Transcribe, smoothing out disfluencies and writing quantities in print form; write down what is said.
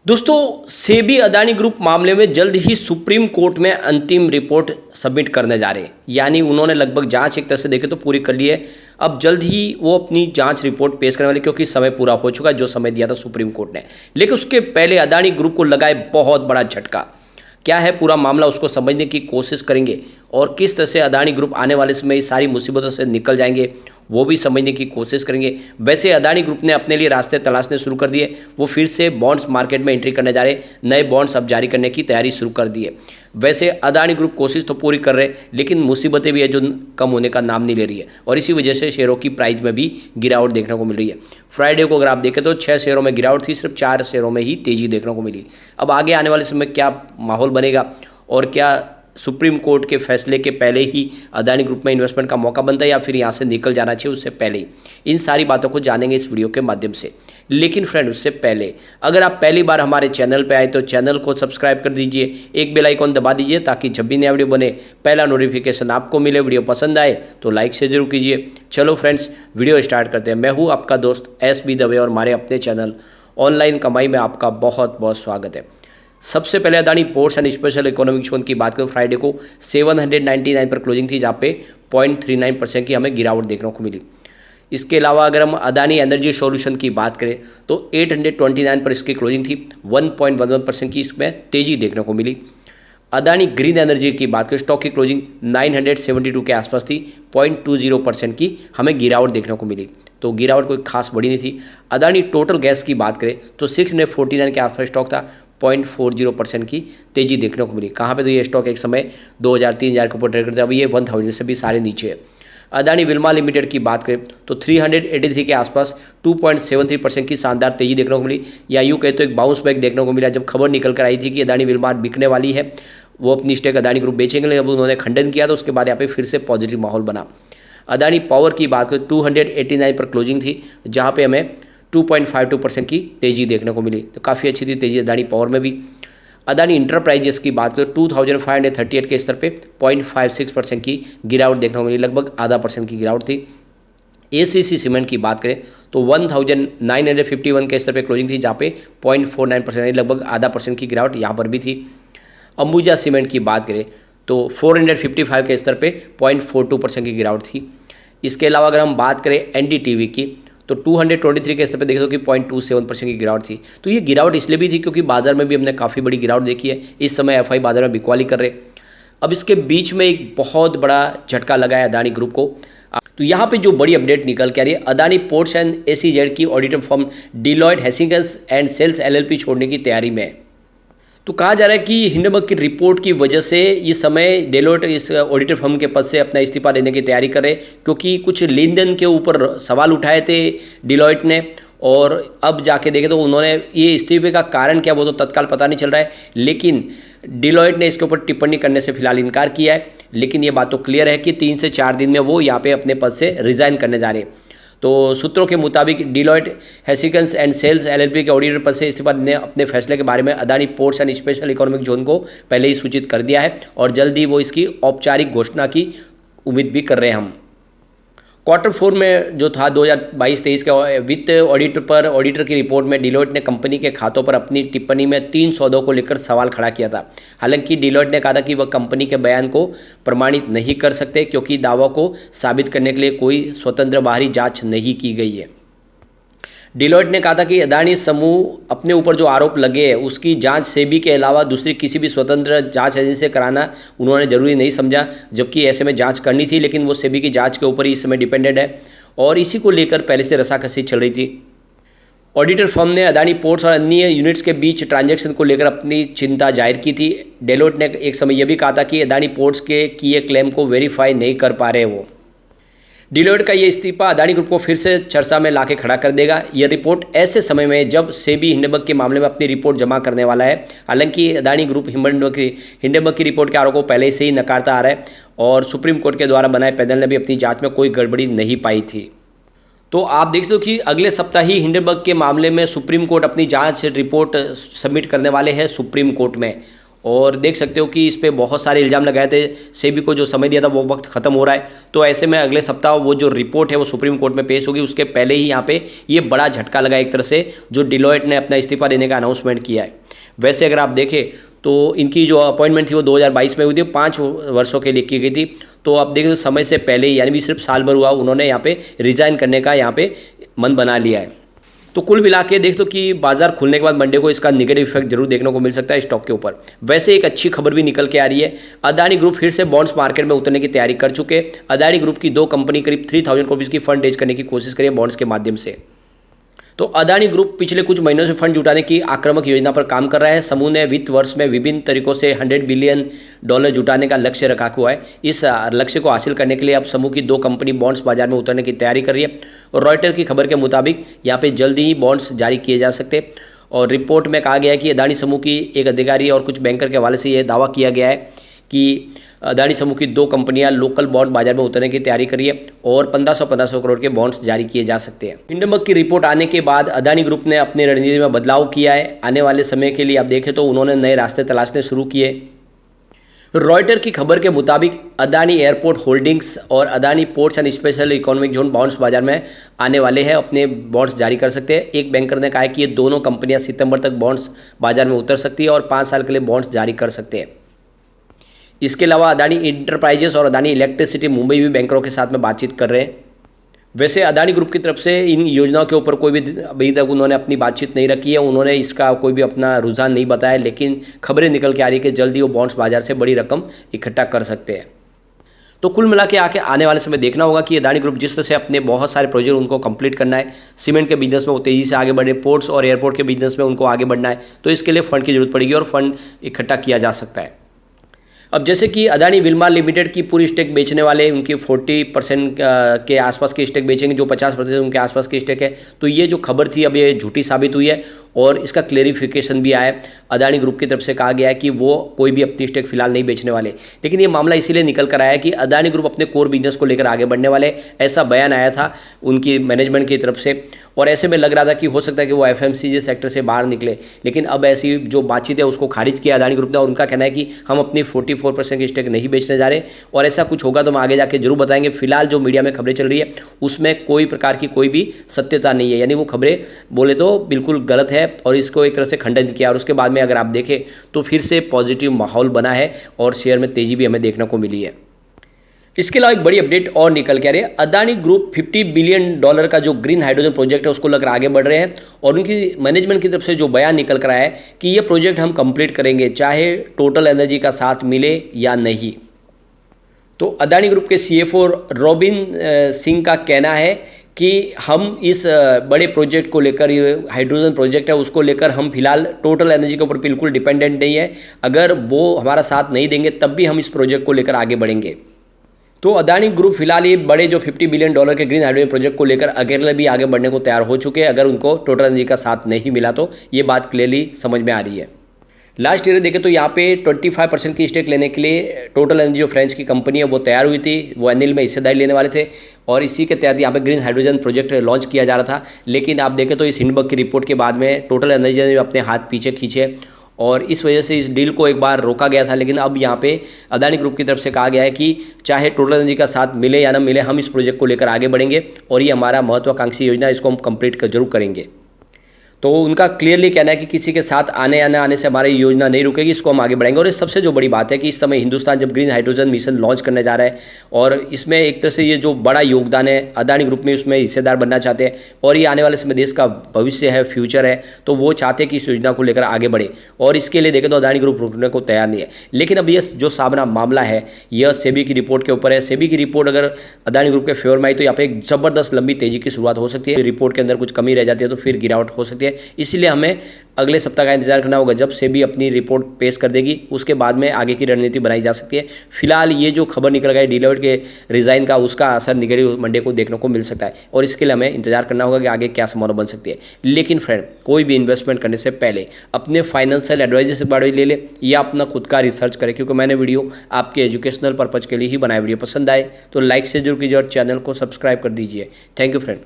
दोस्तों सेबी अदानी ग्रुप मामले में जल्द ही सुप्रीम कोर्ट में अंतिम रिपोर्ट सबमिट करने जा रहे हैं। यानी उन्होंने लगभग जांच एक तरह से देखे तो पूरी कर ली है। अब जल्द ही वो अपनी जांच रिपोर्ट पेश करने वाले, क्योंकि समय पूरा हो चुका है जो समय दिया था सुप्रीम कोर्ट ने। लेकिन उसके पहले अदानी ग्रुप को लगा है बहुत बड़ा झटका। क्या है पूरा मामला, उसको समझने की कोशिश करेंगे और किस तरह से अदानी ग्रुप आने वाले समय इस सारी मुसीबतों से निकल जाएंगे वो भी समझने की कोशिश करेंगे। वैसे अदानी ग्रुप ने अपने लिए रास्ते तलाशने शुरू कर दिए। वो फिर से बॉन्ड्स मार्केट में एंट्री करने जा रहे, नए बॉन्ड्स अब जारी करने की तैयारी शुरू कर दी है। वैसे अदानी ग्रुप कोशिश तो पूरी कर रहे, लेकिन मुसीबतें भी है जो कम होने का नाम नहीं ले रही है और इसी वजह से शेयरों की प्राइस में भी गिरावट देखने को मिल रही है। फ्राइडे को अगर आप देखें तो 6 शेयरों में गिरावट थी, सिर्फ 4 शेयरों में ही तेजी देखने को मिली। अब आगे आने वाले समय क्या माहौल बनेगा और क्या सुप्रीम कोर्ट के फैसले के पहले ही अदानी ग्रुप में इन्वेस्टमेंट का मौका बनता है या फिर यहाँ से निकल जाना चाहिए उससे पहले ही, इन सारी बातों को जानेंगे इस वीडियो के माध्यम से। लेकिन फ्रेंड उससे पहले अगर आप पहली बार हमारे चैनल पर आए तो चैनल को सब्सक्राइब कर दीजिए, एक बेल आइकॉन दबा दीजिए ताकि जब भी नया वीडियो बने पहला नोटिफिकेशन आपको मिले। वीडियो पसंद आए तो लाइक से जरूर कीजिए। चलो फ्रेंड्स वीडियो स्टार्ट करते हैं। मैं हूँ आपका दोस्त SB दवे और हमारे अपने चैनल ऑनलाइन कमाई में आपका बहुत बहुत स्वागत है। सबसे पहले Adani ports and special economic zone की बात करें, फ्राइडे को 799 पर क्लोजिंग थी, जहाँ पे 0.39% की हमें गिरावट देखने को मिली। इसके अलावा अगर हम अदानी एनर्जी सॉल्यूशन की बात करें तो 829 पर इसकी क्लोजिंग थी, 1.11% की इसमें तेजी देखने को मिली। अदानी ग्रीन एनर्जी की बात करें, स्टॉक की क्लोजिंग 972 के आसपास थी, 0.20% की हमें गिरावट देखने को मिली, तो गिरावट कोई खास बड़ी नहीं थी। अदानी टोटल गैस की बात करें तो 649 के आसपास स्टॉक था, 0.40% की तेजी देखने को मिली। कहाँ पे तो ये स्टॉक एक समय 2000-3000 के ऊपर ट्रेड करता है, अभी ये 1000 से भी सारे नीचे है। अदानी विल्मा लिमिटेड की बात करें तो 383 के आसपास 2.73% की शानदार तेजी देखने को मिली, या यूँ कहे तो एक बाउंस बैक देखने को मिला जब खबर निकल कर आई थी कि अदानी विल्मा बिकने वाली है, वो अपनी स्टेक अदानी ग्रुप बेचेंगे। लेकिन अब उन्होंने खंडन किया तो उसके बाद यहाँ पे फिर से पॉजिटिव माहौल बना। अदानी पावर की बात करें 289 पर क्लोजिंग थी, जहाँ पे हमें 2.52% की तेजी देखने को मिली, तो काफ़ी अच्छी थी तेजी अदानी पावर में भी। अदानी इंटरप्राइजेस की बात करें 2538 के स्तर पे 0.56% की गिरावट देखने को मिली, लगभग आधा % की गिरावट थी। ACC सीमेंट की बात करें तो 1951 के स्तर पे क्लोजिंग थी, जहाँ पे 0.49% लगभग आधा % की गिरावट यहाँ पर भी थी। अंबुजा सीमेंट की बात करें तो 455 के स्तर पे 0.42% की गिरावट थी। इसके अलावा अगर हम बात करें NDTV की तो 223 के स्तर पे देखें तो कि 0.27% की गिरावट थी। तो ये गिरावट इसलिए भी थी क्योंकि बाजार में भी हमने काफ़ी बड़ी गिरावट देखी है। इस समय FI बाजार में बिकवाली कर रहे। अब इसके बीच में एक बहुत बड़ा झटका लगा है अदानी ग्रुप को। तो यहाँ पे जो बड़ी अपडेट निकल के आ रही है, अदानी पोर्ट्स एंड SEZ की auditor firm Deloitte Haskins and Sells LLP छोड़ने की तैयारी में है। तो कहा जा रहा है कि हिंडनबर्ग की रिपोर्ट की वजह से ये समय डेलोइट इस ऑडिटर फर्म के पद से अपना इस्तीफा देने की तैयारी कर रहे, क्योंकि कुछ लेन देन के ऊपर सवाल उठाए थे डिलॉइट ने, और अब जाके देखें तो उन्होंने ये इस्तीफे का कारण क्या वो तो तत्काल पता नहीं चल रहा है, लेकिन डिलॉइट ने इसके ऊपर टिप्पणी करने से फिलहाल इनकार किया है। लेकिन ये बात तो क्लियर है कि 3 से 4 दिन में वो यहाँ पे अपने पद से रिज़ाइन करने जा रहे हैं। तो सूत्रों के मुताबिक Deloitte Haskins and Sells LLP के ऑडिटर पद से इस्तीफा ने अपने फैसले के बारे में Adani ports and special economic zone को पहले ही सूचित कर दिया है और जल्द ही वो इसकी औपचारिक घोषणा की उम्मीद भी कर रहे हैं हम। Q4 में जो था 2022-23 के वित्त ऑडिटर की रिपोर्ट में डिलॉयट ने कंपनी के खातों पर अपनी टिप्पणी में 3 सौदों को लेकर सवाल खड़ा किया था। हालांकि डिलॉयट ने कहा था कि वह कंपनी के बयान को प्रमाणित नहीं कर सकते क्योंकि दावों को साबित करने के लिए कोई स्वतंत्र बाहरी जांच नहीं की गई है। डिलॉयट ने कहा था कि अदानी समूह अपने ऊपर जो आरोप लगे हैं उसकी जांच सेबी के अलावा दूसरी किसी भी स्वतंत्र जांच एजेंसी से कराना उन्होंने जरूरी नहीं समझा, जबकि ऐसे में जांच करनी थी, लेकिन वो सेबी की जांच के ऊपर ही इस समय डिपेंडेंट है और इसी को लेकर पहले से रसाकसी चल रही थी। ऑडिटर फर्म ने अदानी पोर्ट्स और अन्य यूनिट्स के बीच ट्रांजैक्शन को लेकर अपनी चिंता जाहिर की थी। डेलोइट ने एक समय यह भी कहा था कि अदानी पोर्ट्स के किए क्लेम को वेरीफाई नहीं कर पा रहे वो। डिलॉयट का ये इस्तीफा अदानी ग्रुप को फिर से चर्चा में लाके खड़ा कर देगा। यह रिपोर्ट ऐसे समय में जब सेबी हिंडनबर्ग के मामले में अपनी रिपोर्ट जमा करने वाला है। हालांकि अदानी ग्रुप हिंडनबर्ग की रिपोर्ट के आरोपों को पहले से ही नकारता आ रहा है और सुप्रीम कोर्ट के द्वारा बनाए पैनल ने भी अपनी जांच में कोई गड़बड़ी नहीं पाई थी। तो आप देखते हो कि अगले सप्ताह ही हिंडनबर्ग के मामले में सुप्रीम कोर्ट अपनी जांच रिपोर्ट सबमिट करने वाले हैं सुप्रीम कोर्ट में, और देख सकते हो कि इस पे बहुत सारे इल्ज़ाम लगाए थे, सेबी को जो समय दिया था वो वक्त ख़त्म हो रहा है। तो ऐसे में अगले सप्ताह वो जो रिपोर्ट है वो सुप्रीम कोर्ट में पेश होगी, उसके पहले ही यहाँ पे ये बड़ा झटका लगा एक तरह से, जो डिलॉयट ने अपना इस्तीफा देने का अनाउंसमेंट किया है। वैसे अगर आप देखें तो इनकी जो अपॉइंटमेंट थी वो 2022 में हुई थी, 5 वर्षों के लिए की गई थी। तो आप देखें तो समय से पहले ही, यानी भी सिर्फ साल भर हुआ, उन्होंने यहाँ पे रिजाइन करने का यहाँ पे मन बना लिया है। तो कुल मिला के देख दो कि बाजार खुलने के बाद मंडे को इसका नेगेटिव इफेक्ट जरूर देखने को मिल सकता है स्टॉक के ऊपर। वैसे एक अच्छी खबर भी निकल के आ रही है, अदानी ग्रुप फिर से बॉन्ड्स मार्केट में उतरने की तैयारी कर चुके। अदानी ग्रुप की 2 कंपनी करीब 3000 करोड़ की फंड रेज करने की कोशिश करिए बॉन्ड्स के माध्यम से। तो अदानी ग्रुप पिछले कुछ महीनों से फंड जुटाने की आक्रामक योजना पर काम कर रहा है। समूह ने वित्त वर्ष में विभिन्न तरीकों से $100 बिलियन जुटाने का लक्ष्य रखा हुआ है। इस लक्ष्य को हासिल करने के लिए अब समूह की 2 कंपनी बॉन्ड्स बाजार में उतरने की तैयारी कर रही है। और रॉयटर की खबर के मुताबिक यहाँ पे जल्दी ही बॉन्ड्स जारी किए जा सकते हैं। और रिपोर्ट में कहा गया है कि अदानी समूह की एक अधिकारी और कुछ बैंकर के हवाले से यह दावा किया गया है कि अदानी समूह की 2 कंपनियां लोकल बॉन्ड बाजार में उतरने की तैयारी कर रही है और 1500 करोड़ के बॉन्ड्स जारी किए जा सकते हैं। हिंडनबर्ग की रिपोर्ट आने के बाद अदानी ग्रुप ने अपनी रणनीति में बदलाव किया है। आने वाले समय के लिए आप देखें तो उन्होंने नए रास्ते तलाशने शुरू किए। रॉयटर की खबर के मुताबिक अदानी एयरपोर्ट होल्डिंग्स और Adani ports and special economic zone bonds बाजार में आने वाले हैं, अपने बॉन्ड्स जारी कर सकते हैं। एक बैंकर ने कहा है कि ये दोनों कंपनियां सितंबर तक बॉन्ड्स बाजार में उतर सकती है और 5 साल के लिए बॉन्ड्स जारी कर सकते हैं। इसके अलावा अदानी इंटरप्राइजेस और अदानी इलेक्ट्रिसिटी मुंबई भी बैंकरों के साथ में बातचीत कर रहे हैं। वैसे अदानी ग्रुप की तरफ से इन योजनाओं के ऊपर कोई भी अभी तक उन्होंने अपनी बातचीत नहीं रखी है, उन्होंने इसका कोई भी अपना रुझान नहीं बताया, लेकिन खबरें निकल के आ रही है कि जल्दी वो बॉन्ड्स बाजार से बड़ी रकम इकट्ठा कर सकते हैं। तो कुल मिला के आने वाले समय देखना होगा कि अदानी ग्रुप जिस तरह से अपने बहुत सारे प्रोजेक्ट उनको कंप्लीट करना है, सीमेंट के बिजनेस में वो तेज़ी से आगे बढ़े, पोर्ट्स और एयरपोर्ट के बिजनेस में उनको आगे बढ़ना है, तो इसके लिए फंड की जरूरत पड़ेगी और फंड इकट्ठा किया जा सकता है। अब जैसे कि अदानी विल्मा लिमिटेड की पूरी स्टेक बेचने वाले उनकी 40% के आसपास की स्टेक बेचेंगे, जो 50% उनके आसपास की स्टेक है। तो ये जो खबर थी अब ये झूठी साबित हुई है और इसका क्लेरिफिकेशन भी आया है। अदानी ग्रुप की तरफ से कहा गया है कि वो कोई भी अपनी स्टेक फिलहाल नहीं बेचने वाले, लेकिन ये मामला इसीलिए निकल कर आया है कि अदानी ग्रुप अपने कोर बिजनेस को लेकर आगे बढ़ने वाले, ऐसा बयान आया था उनकी मैनेजमेंट की तरफ से। और ऐसे में लग रहा था कि हो सकता है कि वो FMCG सेक्टर से बाहर निकले, लेकिन अब ऐसी जो बातचीत है उसको खारिज किया अदानी ग्रुप ने और उनका कहना है कि हम अपनी 44% की स्टेक नहीं बेचने जा रहे, और ऐसा कुछ होगा तो हम आगे जाके जरूर बताएंगे। फिलहाल जो मीडिया में खबरें चल रही है उसमें कोई प्रकार की कोई भी सत्यता नहीं है, यानी वो खबरें बोले तो बिल्कुल गलत है और इसको एक तरह से खंडन किया। और उसके बाद में अगर आप देखें तो फिर से पॉजिटिव माहौल बना है और शेयर में तेजी भी हमें देखने को मिली है। इसके अलावा एक बड़ी अपडेट और निकल के आ रही है। अदानी ग्रुप $50 बिलियन का जो ग्रीन हाइड्रोजन प्रोजेक्ट है उसको लेकर आगे बढ़ रहे हैं और उनकी मैनेजमेंट की तरफ से जो बयान निकल कर आया है कि ये प्रोजेक्ट हम कंप्लीट करेंगे चाहे टोटल एनर्जी का साथ मिले या नहीं। तो अदानी ग्रुप के CFO रॉबिन सिंह का कहना है कि हम इस बड़े प्रोजेक्ट को लेकर, ये हाइड्रोजन प्रोजेक्ट है उसको लेकर हम फिलहाल टोटल एनर्जी के ऊपर बिल्कुल डिपेंडेंट नहीं है। अगर वो हमारा साथ नहीं देंगे तब भी हम इस प्रोजेक्ट को लेकर आगे बढ़ेंगे। तो अदानी ग्रुप फिलहाल ये बड़े जो $50 बिलियन के ग्रीन हाइड्रोजन प्रोजेक्ट को लेकर अकेले भी आगे बढ़ने को तैयार हो चुके हैं, अगर उनको टोटल एनर्जी का साथ नहीं मिला तो। ये बात क्लियरली समझ में आ रही है। लास्ट ईयर देखें तो यहाँ पे 25% की स्टेक लेने के लिए टोटल एनर्जी जो फ्रेंच की कंपनी है वो तैयार हुई थी, वो एनएल में हिस्सेदारी लेने वाले थे और इसी के तहत यहाँ पे ग्रीन हाइड्रोजन प्रोजेक्ट लॉन्च किया जा रहा था। लेकिन आप देखें तो इस हिंडनबर्ग की रिपोर्ट के बाद में टोटल एनर्जी ने अपने हाथ पीछे खींचे और इस वजह से इस डील को एक बार रोका गया था। लेकिन अब यहाँ पे अदानी ग्रुप की तरफ से कहा गया है कि चाहे टोटल एनर्जी का साथ मिले या ना मिले, हम इस प्रोजेक्ट को लेकर आगे बढ़ेंगे और ये हमारा महत्वाकांक्षी योजना, इसको हम कंप्लीट जरूर करेंगे। तो उनका क्लियरली कहना है कि किसी के साथ आने या न आने से हमारी योजना नहीं रुकेगी, इसको हम आगे बढ़ाएंगे। और इस सबसे जो बड़ी बात है कि इस समय हिंदुस्तान जब ग्रीन हाइड्रोजन मिशन लॉन्च करने जा रहा है और इसमें एक तरह से ये जो बड़ा योगदान है अदानी ग्रुप में, उसमें हिस्सेदार बनना चाहते हैं और ये आने वाले समय देश का भविष्य है, फ्यूचर है, तो वो चाहते हैं कि इस योजना को लेकर आगे बढ़े और इसके लिए देखें तो अदानी ग्रुप रुकने को तैयार नहीं है। लेकिन अब ये जो सामना मामला है यह सेबी की रिपोर्ट के ऊपर है। सेबी की रिपोर्ट अगर अदानी ग्रुप के फेवर में आई तो यहाँ पे एक जबरदस्त लंबी तेजी की शुरुआत हो सकती है। रिपोर्ट के अंदर कुछ कमी रह जाती है तो फिर गिरावट हो सकती है। इसलिए हमें अगले सप्ताह का इंतजार करना होगा जब सेबी अपनी रिपोर्ट पेश कर देगी, उसके बाद में आगे की रणनीति बनाई जा सकती है। फिलहाल ये जो खबर निकल गई डिलॉयट के रिजाइन का, उसका असर निकली मंडे को देखने को मिल सकता है और इसके लिए हमें इंतजार करना होगा कि आगे क्या संभावना बन सकती है। लेकिन फ्रेंड, कोई भी इन्वेस्टमेंट करने से पहले अपने फाइनेंशियल एडवाइजर से बारे ले ले या अपना खुद का रिसर्च करें, क्योंकि मैंने वीडियो आपके एजुकेशनल पर्पज के लिए ही बनाया। वीडियो पसंद आए तो लाइक से जरूर कीजिए और चैनल को सब्सक्राइब कर दीजिए। Thank you friend.